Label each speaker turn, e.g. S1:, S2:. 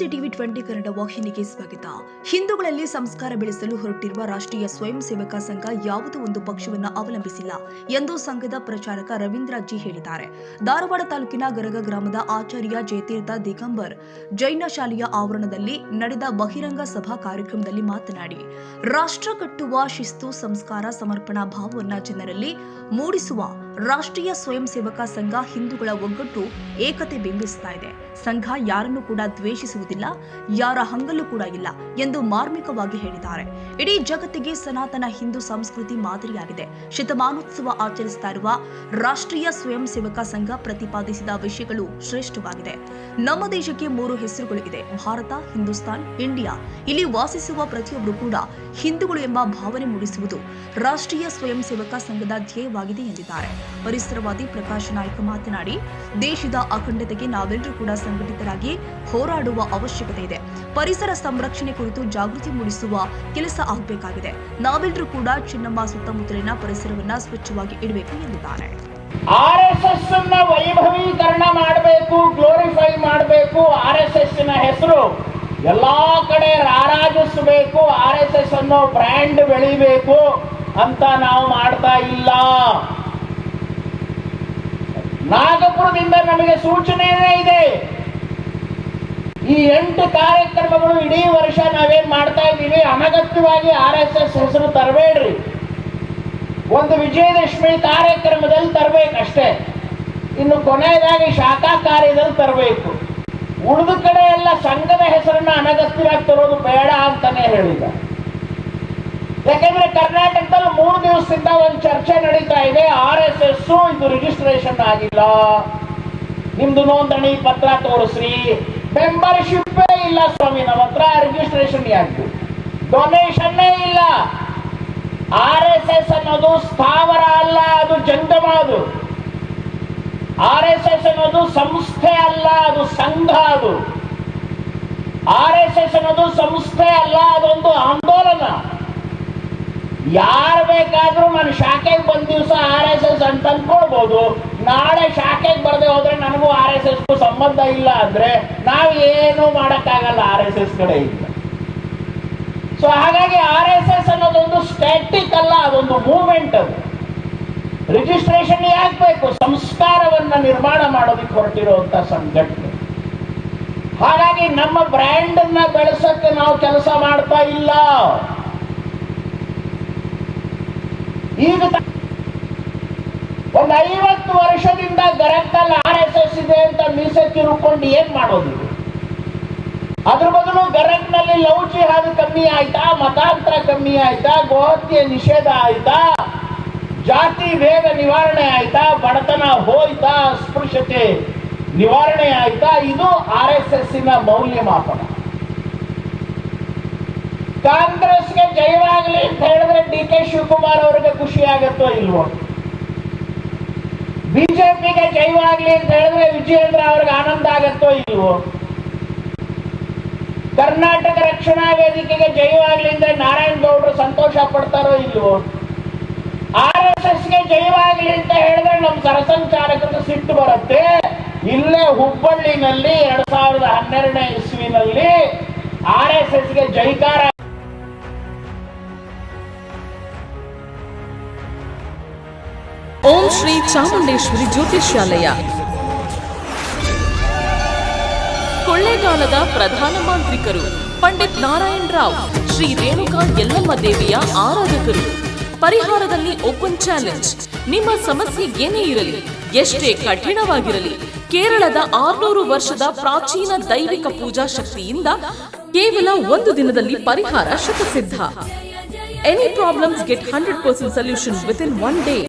S1: ನಮಸ್ತೆ ಟಿವಿ 20 ಕನ್ನಡ ವಾಹಿನಿಗೆ ಸ್ವಾಗತ. ಹಿಂದೂಗಳಲ್ಲಿ ಸಂಸ್ಕಾರ ಬೆಳೆಸಲು ಹೊರಟಿರುವ ರಾಷ್ಟ್ರೀಯ ಸ್ವಯಂ ಸೇವಕ ಸಂಘ ಯಾವುದೋ ಒಂದು ಪಕ್ಷವನ್ನು ಅವಲಂಬಿಸಿಲ್ಲ ಎಂದು ಸಂಘದ ಪ್ರಚಾರಕ ರವೀಂದ್ರ ಜಿ ಹೇಳಿದ್ದಾರೆ. ಧಾರವಾಡ ತಾಲೂಕಿನ ಗರಗ ಗ್ರಾಮದ ಆಚಾರ್ಯ ಜಯತೀರ್ಥ ದಿಗಂಬರ್ ಜೈನ ಶಾಲೆಯ ಆವರಣದಲ್ಲಿ ನಡೆದ ಬಹಿರಂಗ ಸಭಾ ಕಾರ್ಯಕ್ರಮದಲ್ಲಿ ಮಾತನಾಡಿ, ರಾಷ್ಟ್ರ ಕಟ್ಟುವ ಶಿಸ್ತು, ಸಂಸ್ಕಾರ, ಸಮರ್ಪಣಾ ಭಾವವನ್ನು ಜನರಲ್ಲಿ ಮೂಡಿಸುವ ರಾಷ್ಟ್ರೀಯ ಸ್ವಯಂ ಸೇವಕ ಸಂಘ ಹಿಂದೂಗಳ ಒಗ್ಗಟ್ಟು, ಏಕತೆ ಬಿಂಬಿಸ್ತಾ ಇದೆ. ಸಂಘ ಯಾರನ್ನು ಕೂಡ ದ್ವೇಷಿಸುವುದಿಲ್ಲ, ಯಾರ ಹಂಗಲ್ಲೂ ಕೂಡ ಇಲ್ಲ ಎಂದು ಮಾರ್ಮಿಕವಾಗಿ ಹೇಳಿದ್ದಾರೆ. ಇಡೀ ಜಗತ್ತಿಗೆ ಸನಾತನ ಹಿಂದೂ ಸಂಸ್ಕೃತಿ ಮಾದರಿಯಾಗಿದೆ. ಶತಮಾನೋತ್ಸವ ಆಚರಿಸ್ತಾ ಇರುವ ರಾಷ್ಟ್ರೀಯ ಸ್ವಯಂ ಸೇವಕ ಸಂಘ ಪ್ರತಿಪಾದಿಸಿದ ವಿಷಯಗಳು ಶ್ರೇಷ್ಠವಾಗಿದೆ. ನಮ್ಮ ದೇಶಕ್ಕೆ 3 ಹೆಸರುಗಳು ಇದೆ: ಭಾರತ, ಹಿಂದೂಸ್ತಾನ್, ಇಂಡಿಯಾ. ಇಲ್ಲಿ ವಾಸಿಸುವ ಪ್ರತಿಯೊಬ್ಬರು ಕೂಡ ಹಿಂದೂಗಳು ಎಂಬ ಭಾವನೆ ಮೂಡಿಸುವುದು ರಾಷ್ಟ್ರೀಯ ಸ್ವಯಂ ಸೇವಕ ಸಂಘದ ಧ್ಯೇಯವಾಗಿದೆ ಎಂದಿದ್ದಾರೆ. ಪರಿಸರವಾದಿ ಪ್ರಕಾಶ್ ನಾಯ್ಕ ಮಾತನಾಡಿ, ದೇಶದ ಅಖಂಡತೆಗೆ ನಾವೆಲ್ಲರೂ ಕೂಡ ಸಂಘಟಿತರಾಗಿ ಹೋರಾಡುವ ಅವಶ್ಯಕತೆ ಇದೆ. ಪರಿಸರ ಸಂರಕ್ಷಣೆ ಕುರಿತು ಜಾಗೃತಿ ಮೂಡಿಸುವ ಕೆಲಸ ಆಗಬೇಕಾಗಿದೆ. ನಾವೆಲ್ಲರೂ ಕೂಡ ಚಿನ್ನಮ್ಮ ಸುತ್ತಮುತ್ತಲಿನ ಪರಿಸರವನ್ನ ಸ್ವಚ್ಛವಾಗಿ ಇಡಬೇಕು ಎಂದಿದ್ದಾರೆ.
S2: RSS ಅನ್ನ ವೈಭವೀಕರಣ ಮಾಡಬೇಕು, ಗ್ಲೋರಿಫೈ ಮಾಡಬೇಕು. RSS ನ ಹೆಸರು ಎಲ್ಲಾ ಕಡೆ ರಾರಾಜಿಸಬೇಕು. RSS ಅನ್ನೋ ಬ್ರ್ಯಾಂಡ್ ಬೆಳಿಬೇಕು ಅಂತ ನಾವು ಮಾಡ್ತಾ ಇಲ್ಲ. ನಾಗಪುರದಿಂದ ನಮಗೆ ಸೂಚನೆನೇ ಇದೆ. ಈ 8 ಕಾರ್ಯಕ್ರಮಗಳು ಇಡೀ ವರ್ಷ ನಾವೇನ್ ಮಾಡ್ತಾ ಇದ್ದೀವಿ, ಅನಗತ್ಯವಾಗಿ RSS ಹೆಸರು ತರಬೇಡ್ರಿ. ಒಂದು ವಿಜಯದಶಮಿ ಕಾರ್ಯಕ್ರಮದಲ್ಲಿ ತರಬೇಕಷ್ಟೇ. ಇನ್ನು ಕೊನೆಯದಾಗಿ ಶಾಖಾ ಕಾರ್ಯದಲ್ಲಿ ತರಬೇಕು. ಉಳಿದ ಕಡೆ ಎಲ್ಲ ಸಂಘದ ಹೆಸರನ್ನ ಅನಗತ್ಯವಾಗಿ ತರೋದು ಬೇಡ ಅಂತಾನೆ ಹೇಳಿದ. ಯಾಕಂದ್ರೆ ಕರ್ನಾಟಕದಲ್ಲಿ 3 ದಿವಸದಿಂದ ಒಂದು ಚರ್ಚೆ ನಡೀತಾ ಇದೆ. RSS ಇದು ರಿಜಿಸ್ಟ್ರೇಷನ್ ಆಗಿಲ್ಲ, ನಿಮ್ದು ನೋಂದಣಿ ಪತ್ರ ತೋರಿಸ್ರಿ. ಮೆಂಬರ್ಶಿಪ್ ಇಲ್ಲ ಸ್ವಾಮಿ, ನಮ್ಮ ಹತ್ರ ರಿಜಿಸ್ಟ್ರೇಷನ್ ಯಾಕೆ? ಡೊನೇಷನ್ನೇ ಇಲ್ಲ. RSS ಅನ್ನೋದು ಸ್ಥಾವರ ಅಲ್ಲ, ಅದು ಜಂಗಮ. ಅದು RSS ಅನ್ನೋದು ಸಂಸ್ಥೆ ಅಲ್ಲ, ಅದು ಸಂಘ. ಅದು RSS ಅನ್ನೋದು ಸಂಸ್ಥೆ ಅಲ್ಲ, ಅದೊಂದು ಆಂದೋಲನ. ಯಾರು ಬೇಕಾದ್ರೂ ನಾನು ಶಾಖೆಗೆ ಬಂದ ದಿವಸ RSS ಅಂತ ಅನ್ಕೊಳ್ಬಹುದು. ನಾಳೆ ಶಾಖೆಗೆ ಬರದೆ ಹೋದ್ರೆ ನನಗೂ RSS ಸಂಬಂಧ ಇಲ್ಲ ಅಂದ್ರೆ ನಾವು ಏನು ಮಾಡಕ್ಕಾಗಲ್ಲ. RSS ಕಡೆ ಇಲ್ಲ. ಸೊ ಹಾಗಾಗಿ RSS ಅನ್ನೋದೊಂದು ಸ್ಟ್ಯಾಟಿಕ್ ಅಲ್ಲ, ಅದೊಂದು ಮೂವ್ಮೆಂಟ್. ಅದು ರಿಜಿಸ್ಟ್ರೇಷನ್ ಯಾಕೆ ಬೇಕು? ಸಂಸ್ಕಾರವನ್ನ ನಿರ್ಮಾಣ ಮಾಡೋದಕ್ಕೆ ಹೊರಟಿರುವಂತ ಸಂಘಟನೆ. ಹಾಗಾಗಿ ನಮ್ಮ ಬ್ರ್ಯಾಂಡ್ ಅನ್ನ ಬೆಳೆಸಕ್ಕೆ ನಾವು ಕೆಲಸ ಮಾಡ್ತಾ ಇಲ್ಲ. ಈಗ ಒಂದು 50 ವರ್ಷದಿಂದ ಗರಗದಲ್ಲಿ RSS ಇದೆ ಅಂತ ಮೀಸೆ ತಿರುಕೊಂಡು ಏನ್ ಮಾಡೋದು? ಅದ್ರ ಬದಲು ಗರಗ್ನಲ್ಲಿ ಲವ್ ಜಿಹಾದ್ ಕಮ್ಮಿ ಆಯ್ತಾ? ಮತಾಂತರ ಕಮ್ಮಿ ಆಯ್ತಾ? ಗೋಹತ್ಯೆ ನಿಷೇಧ ಆಯ್ತಾ? ಜಾತಿ ಭೇದ ನಿವಾರಣೆ ಆಯ್ತಾ? ಬಡತನ ಹೋಯ್ತಾ? ಅಸ್ಪೃಶ್ಯತೆ ನಿವಾರಣೆ ಆಯ್ತಾ? ಇದು RSS ಮೌಲ್ಯಮಾಪನ. ಕಾಂಗ್ರೆಸ್ಗೆ ಜಯವಾಗಲಿ ಅಂತ ಹೇಳಿದ್ರೆ DK ಶಿವಕುಮಾರ್ ಅವರಿಗೆ ಖುಷಿ ಆಗತ್ತೋ ಇಲ್ವೋ? ಬಿಜೆಪಿಗೆ ಜಯವಾಗಲಿ ಅಂತ ಹೇಳಿದ್ರೆ ವಿಜಯೇಂದ್ರ ಅವ್ರಿಗೆ ಆನಂದ ಆಗತ್ತೋ ಇಲ್ವೋ? ಕರ್ನಾಟಕ ರಕ್ಷಣಾ ವೇದಿಕೆಗೆ ಜಯವಾಗಲಿ ಅಂದ್ರೆ ನಾರಾಯಣ ಗೌಡರು ಸಂತೋಷ ಪಡ್ತಾರೋ ಇಲ್ವೋ? RSSಗೆ ಜಯವಾಗಲಿ ಅಂತ ಹೇಳಿದ್ರೆ ನಮ್ಮ ಸರಸಂಚಾಲಕರಿಗೆ ಸಿಟ್ಟು ಬರುತ್ತೆ. ಇಲ್ಲೇ ಹುಬ್ಬಳ್ಳಿನಲ್ಲಿ 2012ನೇ ಇಸ್ವಿನಲ್ಲಿ RSSಗೆ ಜೈಕಾರ.
S3: ಓಂ ಶ್ರೀ ಚಾಮುಂಡೇಶ್ವರಿ ಜ್ಯೋತಿಷ್ಯಾಲಯ, ಕೊಳ್ಳೇಗಾಲದ ಪ್ರಧಾನ ಮಾಂತ್ರಿಕರು ಪಂಡಿತ್ ನಾರಾಯಣ್ ರಾವ್, ಶ್ರೀ ರೇಣುಕಾ ಯಲ್ಲಮ್ಮ ದೇವಿಯ ಆರಾಧಕರು. ಪರಿಹಾರದಲ್ಲಿ ಓಪನ್ ಚಾಲೆಂಜ್. ನಿಮ್ಮ ಸಮಸ್ಯೆ ಏನೇ ಇರಲಿ, ಎಷ್ಟೇ ಕಠಿಣವಾಗಿರಲಿ, ಕೇರಳದ 600 ವರ್ಷದ ಪ್ರಾಚೀನ ದೈವಿಕ ಪೂಜಾ ಶಕ್ತಿಯಿಂದ ಕೇವಲ 1 ದಿನದಲ್ಲಿ ಪರಿಹಾರ ಶತಸಿದ್ಧ. Any problems get 100% solution within 1 day.